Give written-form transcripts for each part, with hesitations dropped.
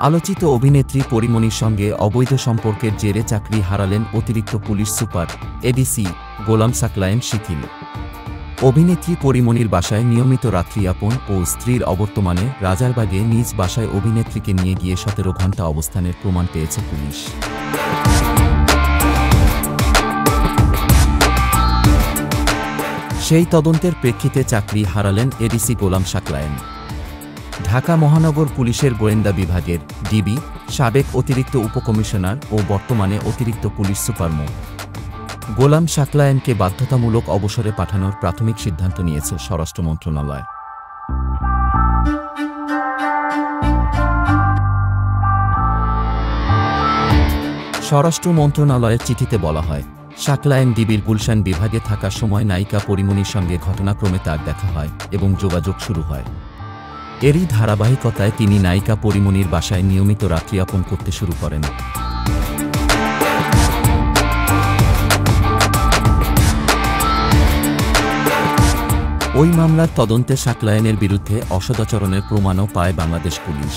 আলোচিত অভিনেত্রী পরিমণির সঙ্গে অবৈধ সম্পর্কের জেরে চাকরি হারালেন অতিরিক্ত পুলিশ সুপার এডিসি গোলাম সাকলায়েন শিথিল। অভিনেত্রী পরিমণির বাসায় নিয়মিত রাত্রিযাপন ও স্ত্রীর অবর্তমানে রাজারবাগে নিজ বাসায় অভিনেত্রীকে নিয়ে গিয়ে 17 ঘণ্টা অবস্থানের প্রমাণ পেয়েছে পুলিশ। সেই তদন্তের প্রেক্ষিতে চাকরি হারালেন এডিসি গোলাম সাকলায়েন। ঢাকা মহানগর পুলিশের গোয়েন্দা বিভাগের ডিবি, সাবেক অতিরিক্ত উপকমিশনার ও বর্তমানে অতিরিক্ত পুলিশ সুপার মো. গোলাম সাকলায়েনকে বাধ্যতামূলক অবসরে পাঠানোর প্রাথমিক সিদ্ধান্ত নিয়েছে স্বরাষ্ট্র মন্ত্রণালয়। স্বরাষ্ট্র মন্ত্রণালয়ের চিঠিতে বলা হয়, সাকলায়েন ডিবির গুলশান বিভাগে থাকার সময় নায়িকা পরিমণির সঙ্গে ঘটনাক্রমে তার দেখা হয় এবং যোগাযোগ শুরু হয়। এরই ধারাবাহিকতায় তিনি নায়িকা পরিমণির বাসায় নিয়মিত রাত্রিযাপন করতে শুরু করেন। ওই মামলার তদন্তে সাকলায়েনের বিরুদ্ধে অসদাচরণের প্রমাণও পায় বাংলাদেশ পুলিশ।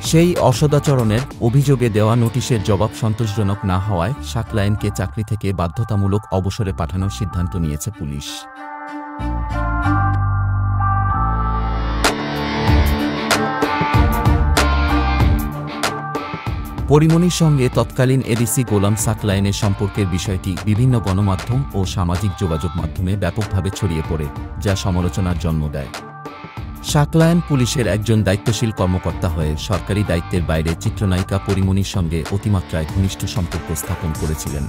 সেই অসদাচরণের অভিযোগে দেওয়া নোটিশের জবাব সন্তোষজনক না হওয়ায় সাকলায়েনকে চাকরি থেকে বাধ্যতামূলক অবসরে পাঠানোর সিদ্ধান্ত নিয়েছে পুলিশ। পরিমণির সঙ্গে তৎকালীন এডিসি গোলাম সাকলায়েনের সম্পর্কের বিষয়টি বিভিন্ন গণমাধ্যম ও সামাজিক যোগাযোগ মাধ্যমে ব্যাপকভাবে ছড়িয়ে পড়ে, যা সমালোচনার জন্ম দেয়। সাকলায়েন পুলিশের একজন দায়িত্বশীল কর্মকর্তা হয়ে সরকারি দায়িত্বের বাইরে চিত্রনায়িকা পরিমণির সঙ্গে অতিমাত্রায় ঘনিষ্ঠ সম্পর্ক স্থাপন করেছিলেন।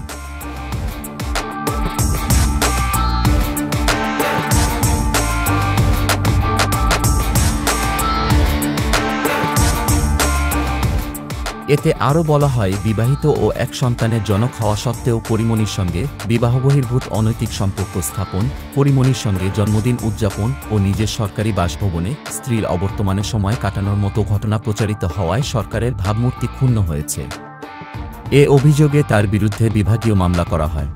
এতে আরও বলা হয়, বিবাহিত ও এক সন্তানের জনক হওয়া সত্ত্বেও পরিমণির সঙ্গে বিবাহবহির্ভূত অনৈতিক সম্পর্ক স্থাপন, পরিমণির সঙ্গে জন্মদিন উদযাপন ও নিজের সরকারি বাসভবনে স্ত্রীর অবর্তমানে সময় কাটানোর মতো ঘটনা প্রচারিত হওয়ায় সরকারের ভাবমূর্তি ক্ষুণ্ণ হয়েছে। এ অভিযোগে তার বিরুদ্ধে বিভাগীয় মামলা করা হয়।